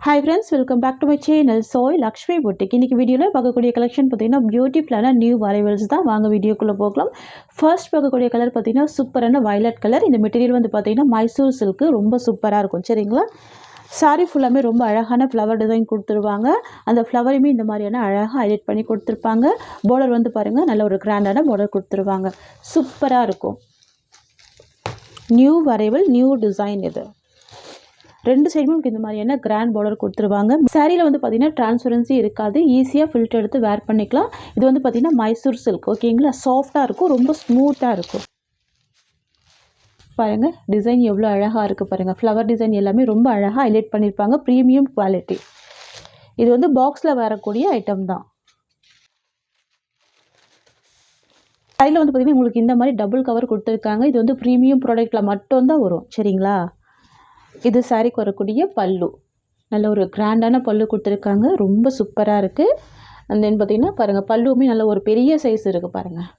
Hi friends, welcome back to my channel. Soy Lakshmi Boutique. இன்னைக்கு வீடியோல பார்க்கக்கூடிய collection பார்த்தீங்கன்னா பியூட்டிஃபுல்லான நியூ அரைவல்ஸ் தான். வாங்க வீடியோக்குள்ள போகலாம். ஃபர்ஸ்ட் பார்க்கக்கூடிய கலர் பார்த்தீங்கன்னா சூப்பரான வயலட் கலர். இந்த மெட்டீரியல் வந்து பார்த்தீங்கன்னா மைசூர் சில்க் ரொம்ப சூப்பரா இருக்கும். சரிங்களா? சாரி ஃபுல்லாமே ரொம்ப அழகான ஃப்ளவர் டிசைன் கொடுத்துருவாங்க. அந்த ஃப்ளவரையுமே இந்த மாதிரியான அழகாக ஹைலைட் பண்ணி கொடுத்துருப்பாங்க. பார்டர் வந்து பாருங்கள் நல்ல ஒரு கிராண்டான பார்டர் கொடுத்துருவாங்க. சூப்பராக இருக்கும். நியூ அரைவல் நியூ டிசைன் இது. ரெண்டு சைடுமே உங்களுக்கு இந்த மாதிரியான கிராண்ட் பார்டர் கொடுத்துருவாங்க. சாரியில் வந்து பார்த்தீங்கன்னா டிரான்ஸ்பரன்சி இருக்காது, ஈஸியாக ஃபில்டர் எடுத்து வேர் பண்ணிக்கலாம். இது வந்து பார்த்தீங்கன்னா மைசூர் சில்க் ஓகேங்களா, சாஃப்டாக இருக்கும், ரொம்ப ஸ்மூத்தாக இருக்கும். பாருங்கள் டிசைன் எவ்வளோ அழகாக இருக்குது பாருங்கள். ஃப்ளவர் டிசைன் எல்லாமே ரொம்ப அழகாக ஹைலைட் பண்ணியிருப்பாங்க. Premium quality. இது வந்து பாக்ஸில் வரக்கூடிய ஐட்டம் தான். சாரியில் வந்து பார்த்தீங்கன்னா உங்களுக்கு இந்த மாதிரி டபுள் கவர் கொடுத்துருக்காங்க. இது வந்து ப்ரீமியம் ப்ராடக்ட்டில் மட்டும்தான் வரும். சரிங்களா? இது சாரிக்கு வரக்கூடிய பல்லு, நல்ல ஒரு கிராண்டான பல்லு கொடுத்துருக்காங்க. ரொம்ப சூப்பராக இருக்குது. அண்ட் தென் பார்த்தீங்கன்னா பாருங்கள் பல்லுமே நல்ல ஒரு பெரிய சைஸ் இருக்குது பாருங்கள்.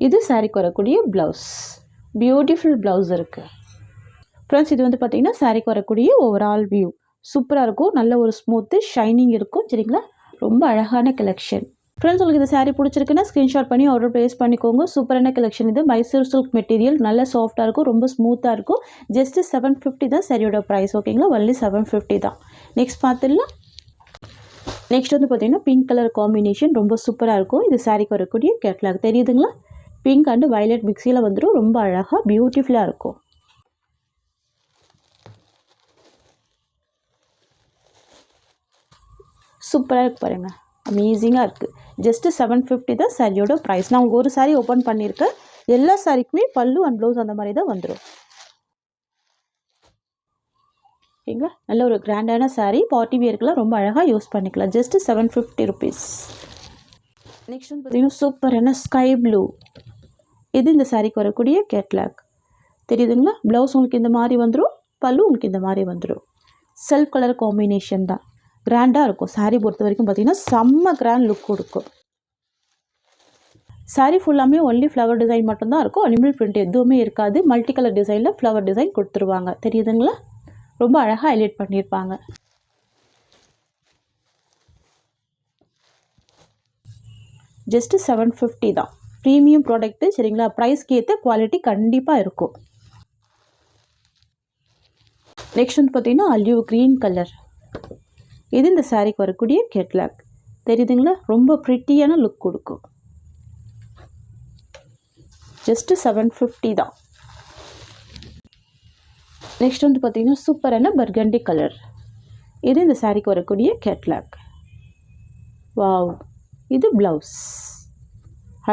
இது சாரிக்கு வரக்கூடிய ப்ளவுஸ், பியூட்டிஃபுல் ப்ளவுஸ் இருக்குது ஃப்ரெண்ட்ஸ். இது வந்து பார்த்திங்கன்னா சாரிக்கு வரக்கூடிய ஓவரால் வியூ சூப்பராக இருக்கும். நல்ல ஒரு ஸ்மூத்து ஷைனிங் இருக்கும். சரிங்களா? ரொம்ப அழகான கலெக்ஷன் ஃப்ரெண்ட்ஸ். உங்களுக்கு இந்த சாரீ பிடிச்சிருக்குன்னா ஸ்க்ரீன்ஷாட் பண்ணி ஆர்டர் ப்ளேஸ் பண்ணிக்கோங்க. சூப்பரான கலெக்ஷன் இது. மைசூர் சில்க் மெட்டீரியல் நல்ல சாஃப்டாக இருக்கும், ரொம்ப ஸ்மூத்தாக இருக்கும். ஜஸ்ட் 750 தான் சாரியோட ப்ரைஸ் ஓகேங்களா. ஒன்லி 750 தான். நெக்ஸ்ட் பார்த்துடலாம். நெக்ஸ்ட் வந்து பார்த்தீங்கன்னா பிங்க் கலர் காம்பினேஷன் ரொம்ப சூப்பராக இருக்கும். இது சாரிக்கு வரக்கூடிய கேட்லாக் தெரியுதுங்களா. பிங்க் அண்டு வயலட் மிக்ஸியில் வந்துடும். ரொம்ப அழகாக பியூட்டிஃபுல்லாக இருக்கும். சூப்பராக இருக்கு பாருங்கள், அமேசிங்காக இருக்குது. ஜஸ்ட்டு 750 தான் சாரியோட ப்ரைஸ். நான் உங்களுக்கு ஒரு சாரீ ஓப்பன் பண்ணியிருக்கேன். எல்லா சாரிக்குமே பல்லு அண்ட் ப்ளவுஸ் அந்த மாதிரி தான் வந்துடும். ஓகேங்களா? நல்ல ஒரு கிராண்டான சாரீ, பார்ட்டி வியருக்குலாம் ரொம்ப அழகாக யூஸ் பண்ணிக்கலாம். Just 750 rupees. நெக்ஸ்ட் வந்து பார்த்தீங்கன்னா சூப்பரான ஸ்கை ப்ளூ. இது இந்த சாரிக்கு வரக்கூடிய கேட்லாக் தெரியுதுங்களா. ப்ளவுஸ் உங்களுக்கு இந்த மாதிரி வந்துடும், பல்லு உங்களுக்கு இந்த மாதிரி வந்துடும். செல்ஃப் கலர் காம்பினேஷன் தான், கிராண்டாக இருக்கும். சாரீ பொறுத்த வரைக்கும் பார்த்தீங்கன்னா செம்ம கிராண்ட் லுக் கொடுக்கும். சாரீ ஃபுல்லாமே ஒன்லி ஃப்ளவர் டிசைன் மட்டும்தான் இருக்கும். அனிமல் பிரிண்ட் எதுவுமே இருக்காது. மல்டி கலர் டிசைனில் ஃப்ளவர் டிசைன் கொடுத்துருவாங்க. தெரியுதுங்களா? ரொம்ப அழகாக ஹைலைட் பண்ணியிருப்பாங்க. ஜஸ்ட்டு 750 தான். Premium product. சரிங்களா? ப்ரைஸ்க்கு ஏற்ற குவாலிட்டி கண்டிப்பாக இருக்கும். நெக்ஸ்ட் வந்து பார்த்தீங்கன்னா அலிவ் க்ரீன் கலர். இது இந்த சாரிக்கு வரக்கூடிய கேட்லாக் தெரியுதுங்களா. ரொம்ப ப்ரிட்டியான லுக் கொடுக்கும். ஜஸ்ட்டு 750 தான். நெக்ஸ்ட் வந்து பார்த்தீங்கன்னா சூப்பரான பர்கண்டி கலர். இது இந்த சாரிக்கு வரக்கூடிய கேட்லாக். வாவ், இது ப்ளவுஸ்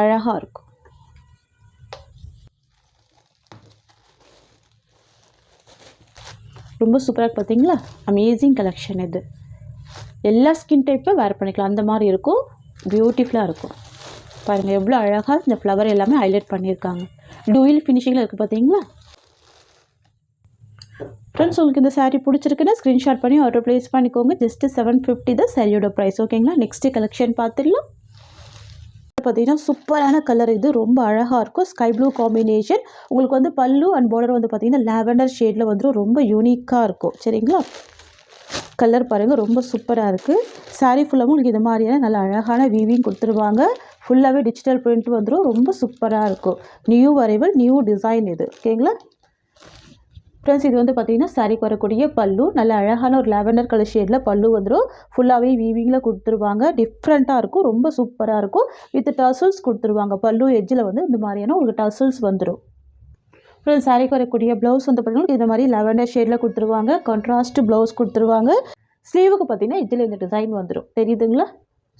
அழகாக இருக்கும். ரொம்ப சூப்பராக பார்த்தீங்களா. அமேசிங் கலெக்ஷன் இது. எல்லா ஸ்கின் டைப்பில் வேர் பண்ணிக்கலாம், அந்த மாதிரி இருக்கும். பியூட்டிஃபுல்லாக இருக்கும். பாருங்கள் எவ்வளோ அழகாக இந்த ஃப்ளவர் எல்லாமே ஹைலைட் பண்ணியிருக்காங்க. டூயில் ஃபினிஷிங்கில் இருக்குது பார்த்தீங்களா. ஃப்ரெண்ட்ஸ் உங்களுக்கு இந்த சாரீ பிடிச்சிருக்குன்னா ஸ்க்ரீன்ஷாட் பண்ணி ஆர்டர் ப்ளேஸ் பண்ணிக்கோங்க. ஜஸ்ட்டு 750 தான் சாரியோட ப்ரைஸ் ஓகேங்களா. நெக்ஸ்ட்டு கலெக்ஷன் பார்த்துடலாம். பார்த்தீங்கன்னா சூப்பரான கலர். இது ரொம்ப அழகாக இருக்கும். Sky blue combination. உங்களுக்கு வந்து பல்லு அண்ட் பார்டர் வந்து பார்த்தீங்கன்னா லாவெண்டர் ஷேடில் வந்துடும். ரொம்ப யூனிக்காக இருக்கும். சரிங்களா? கலர் பாருங்கள் ரொம்ப சூப்பராக இருக்குது. சாரீ ஃபுல்லாகவும் உங்களுக்கு இது மாதிரியான நல்ல அழகான வீவிங் கொடுத்துருவாங்க. ஃபுல்லாகவே டிஜிட்டல் பிரிண்ட் வந்துடும். ரொம்ப சூப்பராக இருக்கும். நியூ அரைவல் நியூ டிசைன் இது ஓகேங்களா ஃப்ரெண்ட்ஸ். இது வந்து பார்த்தீங்கன்னா சாரிக்கு வரக்கூடிய பல்லு நல்ல அழகான ஒரு லாவெண்டர் கலர் ஷேடில் பல்லு வந்துடும். ஃபுல்லாகவே வீவிங்கில் கொடுத்துருவாங்க. டிஃப்ரெண்ட்டாக இருக்கும், ரொம்ப சூப்பராக இருக்கும். வித் டசல்ஸ் கொடுத்துருவாங்க. பல்லு எஜ்ஜில் வந்து இந்த மாதிரியான உங்களுக்கு டசல்ஸ் வந்துடும். ஃப்ரெண்ட்ஸ் சாரிக்கு வரக்கூடிய ப்ளவுஸ் வந்து பார்த்தீங்கன்னா இந்த மாதிரி லாவெண்டர் ஷேடில் கொடுத்துருவாங்க. கான்ட்ராஸ்ட் ப்ளவுஸ் கொடுத்துருவாங்க. ஸ்லீவுக்கு பார்த்தீங்கன்னா எஜ்ஜில் இந்த டிசைன் வந்துடும். தெரியுதுங்களா?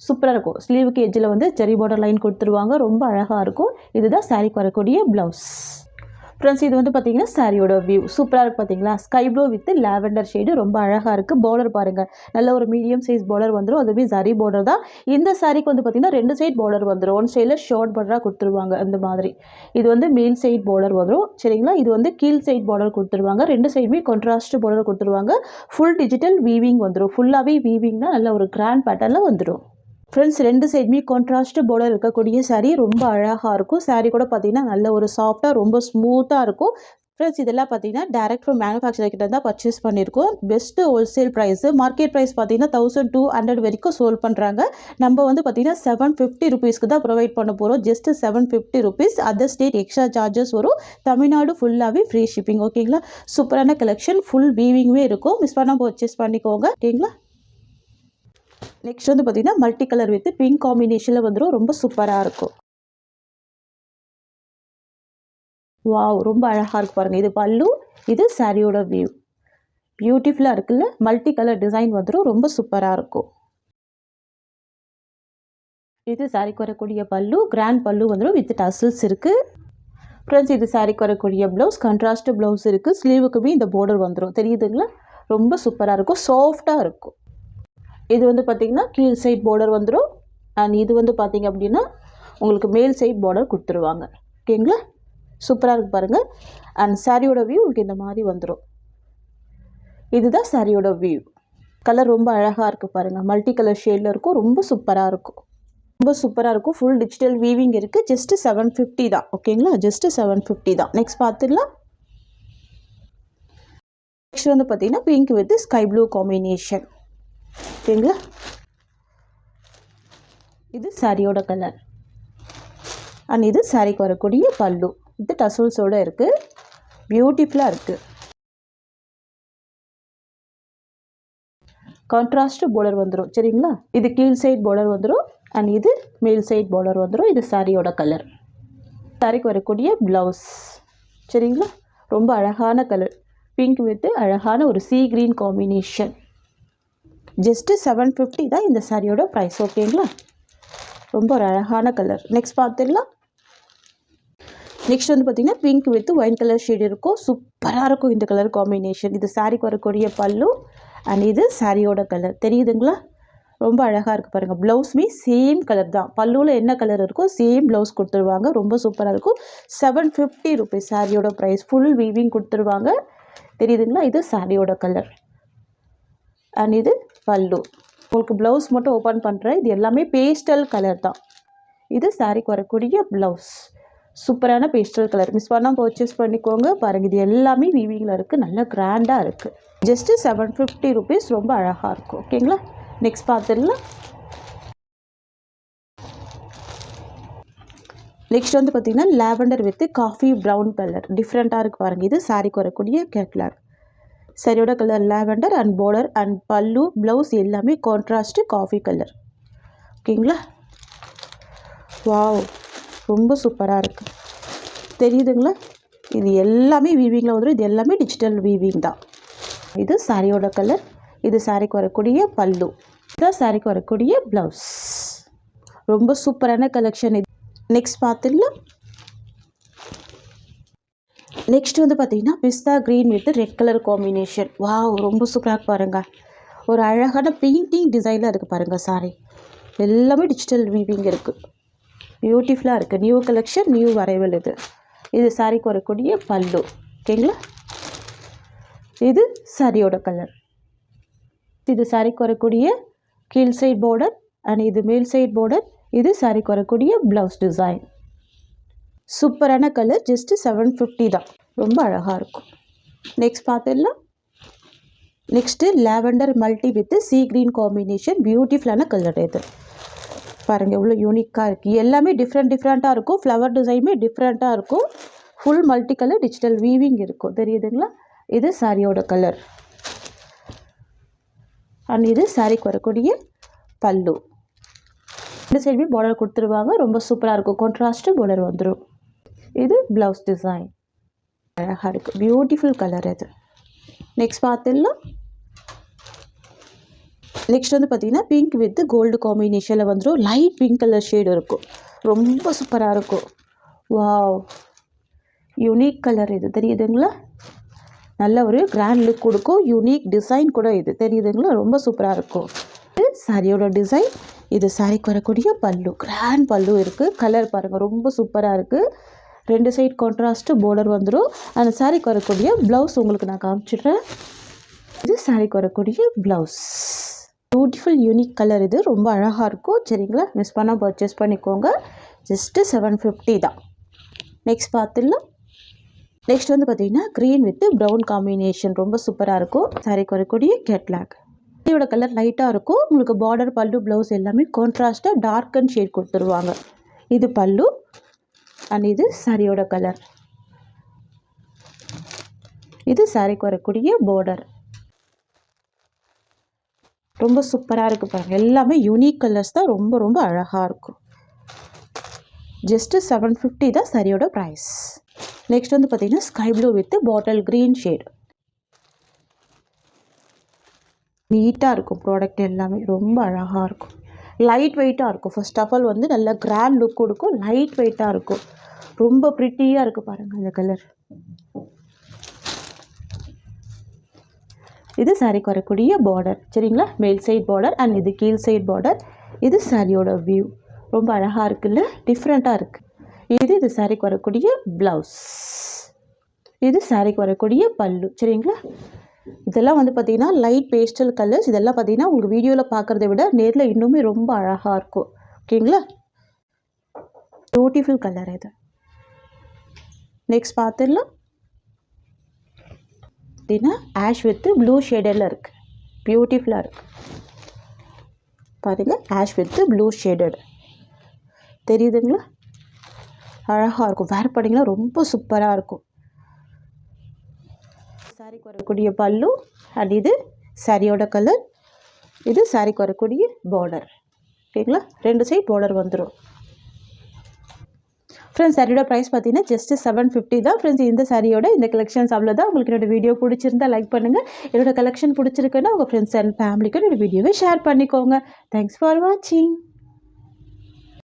சூப்பராக இருக்கும். ஸ்லீவுக்கு எஜ்ஜில் வந்து ஜெரி பார்டர் லைன் கொடுத்துருவாங்க. ரொம்ப அழகாக இருக்கும். இதுதான் சாரிக்கு வரக்கூடிய ப்ளவுஸ். ஃப்ரெண்ட்ஸ் இது வந்து பார்த்தீங்கன்னா சாரியோட வியூ சூப்பராக இருக்குது பார்த்தீங்களா. Sky blue with lavender shade ரொம்ப அழகாக இருக்குது. பார்டர் பாருங்கள் நல்ல ஒரு மீடியம் சைஸ் பார்டர் வந்துடும். அதுவே ஜரி பார்டர் தான். இந்த சாரிக்கு வந்து பார்த்தீங்கன்னா 2 சைட் பார்டர் வந்துடும். ஒன் சைடில் ஷார்ட் பார்டராக கொடுத்துருவாங்க அந்த மாதிரி. இது வந்து மேல் சைட் பார்டர் வந்துடும். சரிங்களா? இது வந்து கீழ் சைட் பார்டர் கொடுத்துருவாங்க. ரெண்டு சைடுமே கான்ட்ராஸ்ட் பார்டர் கொடுத்துருவாங்க. ஃபுல் டிஜிட்டல் வீவிங் வந்துடும். ஃபுல்லாகவே வீவிங்னா நல்ல ஒரு கிராண்ட் பேட்டர்னில் வந்துடும். ஃப்ரெண்ட்ஸ் ரெண்டு சைடுமே கான்ட்ராஸ்ட் பார்டர் இருக்கக்கூடிய சாரீ ரொம்ப அழகாக இருக்கும். சாரீ கூட பார்த்தீங்கன்னா நல்ல ஒரு சாஃப்டாக ரொம்ப ஸ்மூத்தாக இருக்கும். ஃப்ரெண்ட்ஸ் இதெல்லாம் பார்த்தீங்கன்னா டேரக்ட் ஃப்ரம் மேனுஃபேக்சர் கிட்ட தான் பர்ச்சேஸ் பண்ணியிருக்கோம். Best wholesale price. Market price பார்த்தீங்கன்னா 1200 வரைக்கும் சோல் பண்ணுறாங்க. நம்ம வந்து பார்த்தீங்கன்னா 750 ருபீஸ்க்கு தான் ப்ரொவைட் பண்ண போகிறோம். Just 750 rupees. Other state extra charges வரும். தமிழ்நாடு ஃபுல்லாகவே ஃப்ரீ ஷிப்பிங். ஓகேங்களா? சூப்பரான கலெக்ஷன், ஃபுல் வீவிங்குமே இருக்கும். மிஸ் பண்ணாமல் பர்ச்சேஸ் பண்ணிக்கோங்க. ஓகேங்களா? நெக்ஸ்ட் வந்து பார்த்தீங்கன்னா மல்டி கலர் வித் பிங்க் காம்பினேஷனில் வந்துடும். ரொம்ப சூப்பராக இருக்கும். வாவ், ரொம்ப அழகாக இருக்கு பாருங்கள். இது பல்லு, இது சாரியோட வியூ. பியூட்டிஃபுல்லாக இருக்குல்ல? மல்டி கலர் டிசைன் வந்துடும். ரொம்ப சூப்பராக இருக்கும். இது சாரிக்கு வரக்கூடிய பல்லு, கிராண்ட் பல்லு வந்துடும் வித் டசல்ஸ் இருக்குது. ஃப்ரெண்ட்ஸ் இது சாரிக்கு வரக்கூடிய ப்ளவுஸ், கான்ட்ராஸ்ட் ப்ளவுஸ் இருக்குது. ஸ்லீவுக்குமே இந்த பார்டர் வந்துடும். தெரியுதுங்களா? ரொம்ப சூப்பராக இருக்கும், சாஃப்டாக இருக்கும். இது வந்து பார்த்திங்கன்னா கீழ் சைட் பார்டர் வந்துடும். அண்ட் இது வந்து பார்த்திங்க அப்படின்னா உங்களுக்கு மேல் சைட் பார்டர் கொடுத்துருவாங்க. ஓகேங்களா? சூப்பராக இருக்குது பாருங்கள். அண்ட் சாரியோட வியூ உங்களுக்கு இந்த மாதிரி வந்துடும். இதுதான் சாரியோட வியூ. கலர் ரொம்ப அழகாக இருக்குது பாருங்கள். மல்டி கலர் ஷேடில் இருக்கும். ரொம்ப சூப்பராக இருக்கும். ரொம்ப சூப்பராக இருக்கும். ஃபுல் டிஜிட்டல் வீவிங் இருக்குது. ஜஸ்ட்டு 750 தான். ஓகேங்களா? ஜஸ்ட்டு 750 தான். நெக்ஸ்ட் பார்த்துடலாம். நெக்ஸ்ட் வந்து பார்த்தீங்கன்னா pink with sky blue combination. ஓகேங்களா? இது சாரியோட கலர். அண்ட் இது சாரிக்கு வரக்கூடிய பல்லு. இது டசல்ஸோடு இருக்குது. பியூட்டிஃபுல்லாக இருக்குது. கான்ட்ராஸ்ட் பார்டர் வந்துடும். சரிங்களா? இது கீழ் சைட் பார்டர் வந்துடும். அண்ட் இது மேல் சைட் பார்டர் வந்துடும். இது சாரியோட கலர். சாரிக்கு வரக்கூடிய ப்ளவுஸ். சரிங்களா? ரொம்ப அழகான கலர். பிங்க் வித் அழகான ஒரு சீ க்ரீன் காம்பினேஷன். ஜஸ்ட்டு 750 தான் இந்த சாரியோட ப்ரைஸ். ஓகேங்களா? ரொம்ப ஒரு அழகான கலர். நெக்ஸ்ட் பார்த்துடலாம். நெக்ஸ்ட் வந்து பார்த்திங்கன்னா pink with wine colour shade இருக்கும். சூப்பராக இருக்கும் இந்த கலர் காம்பினேஷன். இது சாரிக்கு வரக்கூடிய பல்லு. அண்ட் இது சாரியோட கலர். தெரியுதுங்களா? ரொம்ப அழகாக இருக்குது பாருங்கள். ப்ளவுஸுமே சேம் கலர் தான். பல்லுவில் என்ன கலர் இருக்கோ சேம் ப்ளவுஸ் கொடுத்துருவாங்க. ரொம்ப சூப்பராக இருக்கும். 750 ருபீஸ் சாரியோட ப்ரைஸ். ஃபுல் வீவிங் கொடுத்துருவாங்க. தெரியுதுங்களா? இது சாரியோட கலர். அண்ட் இது பல்லு. உங்களுக்கு ப்ளவுஸ் மட்டும் ஓப்பன் பண்ணுறேன். இது எல்லாமே பேஸ்டல் கலர் தான். இது சாரிக்கு வரக்கூடிய ப்ளவுஸ். சூப்பரான பேஸ்டல் கலர். மிஸ் பண்ணால் பர்ச்சேஸ் பண்ணிக்கோங்க. பாருங்கள் இது எல்லாமே வீவிங்கில் இருக்குது. நல்லா கிராண்டாக இருக்குது. Just 750 rupees. ரொம்ப அழகாக இருக்கும். ஓகேங்களா? நெக்ஸ்ட் பார்த்துடலாம். நெக்ஸ்ட் வந்து பார்த்திங்கன்னா lavender with coffee brown colour. டிஃப்ரெண்ட்டாக இருக்குது பாருங்கள். இது சாரிக்கு வரக்கூடிய கேட்லாக். சரியோட colour lavender and border and pallu blouse எல்லாமே கான்ட்ராஸ்ட்டு காஃபி கலர். ஓகேங்களா? வாவ், ரொம்ப சூப்பராக இருக்குது. தெரியுதுங்களா? இது எல்லாமே வீவிங்கில் வந்துடும். இது எல்லாமே டிஜிட்டல் வீவிங் தான். இது சாரியோட கலர். இது சாரிக்கு வரக்கூடிய பல்லு. இதுதான் சாரிக்கு வரக்கூடிய ப்ளவுஸ். ரொம்ப சூப்பரான கலெக்ஷன் இது. நெக்ஸ்ட் பார்த்துடலாம். நெக்ஸ்ட் வந்து பார்த்திங்கன்னா pista green with red colour combination. Wow, ரொம்ப சூப்பராக பாருங்கள். ஒரு அழகான பெயிண்டிங் டிசைனில் இருக்குது பாருங்கள். சாரி எல்லாமே டிஜிட்டல் வீவிங் இருக்குது. பியூட்டிஃபுல்லாக இருக்குது. நியூ கலெக்ஷன், நியூ வரைவல் இது. இது சாரிக்கு வரக்கூடிய பல்லு. ஓகேங்களா? இது சாரியோட கலர். இது சாரிக்கு வரக்கூடிய கீழ் சைட் பார்டர் அண்ட் இது மேல் சைட் பார்டர். இது சாரிக்கு வரக்கூடிய ப்ளவுஸ் டிசைன். சூப்பரான கலர். ஜஸ்ட்டு 750 தான். ரொம்ப அழகாக இருக்கும். நெக்ஸ்ட் பார்த்துடலாம். Next lavender multi with sea green combination. பியூட்டிஃபுல்லான கலர் இது. பாருங்கள் எவ்வளோ யூனிக்காக இருக்குது. எல்லாமே டிஃப்ரெண்ட்டாக இருக்கும். ஃப்ளவர் டிசைனுமே டிஃப்ரெண்ட்டாக இருக்கும். Full multi colour digital weaving இருக்கும். தெரியுதுங்களா? இது சாரியோட கலர். அண்ட் இது சாரிக்கு வரக்கூடிய பல்லு. இந்த சைடுமே பார்டர் கொடுத்துருவாங்க. ரொம்ப சூப்பராக இருக்கும். கான்ட்ராஸ்ட்டு பார்டர் வந்துடும். இது ப்ளவுஸ் டிசைன். அழகாக இருக்குது. பியூட்டிஃபுல் கலர் இது. நெக்ஸ்ட் பார்த்துடலாம். நெக்ஸ்ட் வந்து பார்த்திங்கன்னா பிங்க் வித் கோல்டு காம்பினேஷனில் வந்துடும். லைட் பிங்க் கலர் ஷேடு இருக்கும். ரொம்ப சூப்பராக இருக்கும். வாவ், யூனிக் கலர் இது. தெரியுதுங்களா? நல்ல ஒரு கிராண்ட் லுக் கொடுக்கும். யூனிக் டிசைன் கூட இது. தெரியுதுங்களா? ரொம்ப சூப்பராக இருக்கும். இது சாரியோட டிசைன். இது சாரிக்கு வரக்கூடிய பல்லு. கிராண்ட் பல்லு இருக்குது. கலர் பாருங்கள் ரொம்ப சூப்பராக இருக்குது. ரெண்டு சைட் கான்ட்ராஸ்ட்டு பார்டர் வந்துடும். அந்த சாரிக்கு வரக்கூடிய ப்ளவுஸ் உங்களுக்கு நான் காமிச்சிடுறேன். இது சாரிக்கு வரக்கூடிய ப்ளவுஸ். பியூட்டிஃபுல் யூனிக் கலர் இது. ரொம்ப அழகாக இருக்கும். சரிங்களா? மிஸ் பண்ணால் பர்ச்சேஸ் பண்ணிக்கோங்க. ஜஸ்ட்டு 750 தான். நெக்ஸ்ட் பார்த்துடலாம். நெக்ஸ்ட் வந்து பார்த்தீங்கன்னா க்ரீன் வித் ப்ரௌன் காம்பினேஷன் ரொம்ப சூப்பராக இருக்கும். சாரீக்கு வரக்கூடிய கேட்லாக். இதோட கலர் லைட்டாக இருக்கும். உங்களுக்கு பார்டர், பல்லு, ப்ளவுஸ் எல்லாமே கான்ட்ராஸ்ட்டாக டார்க் அண்ட் ஷேட் கொடுத்துருவாங்க. இது பல்லு அண்ட் இது சாரியோட கலர். இது சாரிக்கு வரக்கூடிய பார்டர். ரொம்ப சூப்பராக இருக்குது பாருங்கள். எல்லாமே யூனிக் கலர்ஸ் தான். ரொம்ப ரொம்ப அழகாக இருக்கும். ஜஸ்ட்டு 750 தான் சாரியோட ப்ரைஸ். நெக்ஸ்ட் வந்து பார்த்தீங்கன்னா sky blue with bottle green shade. நீட்டாக இருக்கும் ப்ராடக்ட் எல்லாமே. ரொம்ப அழகாக இருக்கும். லைட் வெயிட்டாக இருக்கும். ஃபர்ஸ்ட் ஆஃப் ஆல் வந்து நல்ல கிராண்ட் லுக் கொடுக்கும். லைட் வெயிட்டாக இருக்கும். ரொம்ப ப்ரிட்டியாக இருக்குது பாருங்கள் இந்த கலர். இது சாரிக்கு வரக்கூடிய பார்டர். சரிங்களா, மேல் சைட் பார்டர் அண்ட் இது கீழ் சைட் பார்டர். இது சாரியோட வியூ. ரொம்ப அழகாக இருக்குல்ல, டிஃப்ரெண்ட்டாக இருக்குது. இது சாரிக்கு வரக்கூடிய ப்ளவுஸ். இது சாரிக்கு வரக்கூடிய பல்லு. சரிங்களா, இதெல்லாம் வந்து பார்த்திங்கன்னா லைட் பேஸ்டல் கலர்ஸ். இதெல்லாம் பார்த்திங்கன்னா உங்களுக்கு வீடியோவில் பார்க்குறத விட நேரில் இன்னுமே ரொம்ப அழகாக இருக்கும். ஓகேங்களா, பியூட்டிஃபுல் கலர் இது. நெக்ஸ்ட் பார்த்துடலாம். அப்படின்னா ஆஷ் வித் ப்ளூ ஷேடடில் இருக்குது. பியூட்டிஃபுல்லாக இருக்குது பாருங்கள். ஆஷ் வித் ப்ளூ ஷேடட் தெரியுதுங்களா, அழகாக இருக்கும். வேர் பண்ணிங்கன்னா ரொம்ப சூப்பராக இருக்கும். சாரிக்கு வரக்கூடிய பல்லு அண்ட் இது சாரியோட கலர். இது சாரிக்கு வரக்கூடிய பார்டர். ஓகேங்களா, 2 சைட் பார்டர் வந்துடும். ஃப்ரெண்ட்ஸ், சாரியோட ப்ரைஸ் பார்த்தீங்கன்னா ஜஸ்ட்டு 750 தான். ஃப்ரெண்ட்ஸ், இந்த சாரியோட இந்த கலெக்ஷன்ஸ் அவ்வளோதான். உங்களுக்கு என்னோட வீடியோ பிடிச்சிருந்தா லைக் பண்ணுங்கள். என்னோட கலெக்ஷன் பிடிச்சிருக்குன்னா உங்கள் ஃப்ரெண்ட்ஸ் அண்ட் ஃபேமிலிக்கு என்னோட வீடியோவை ஷேர் பண்ணிக்கோங்க. தேங்க்ஸ் ஃபார் வாட்சிங்.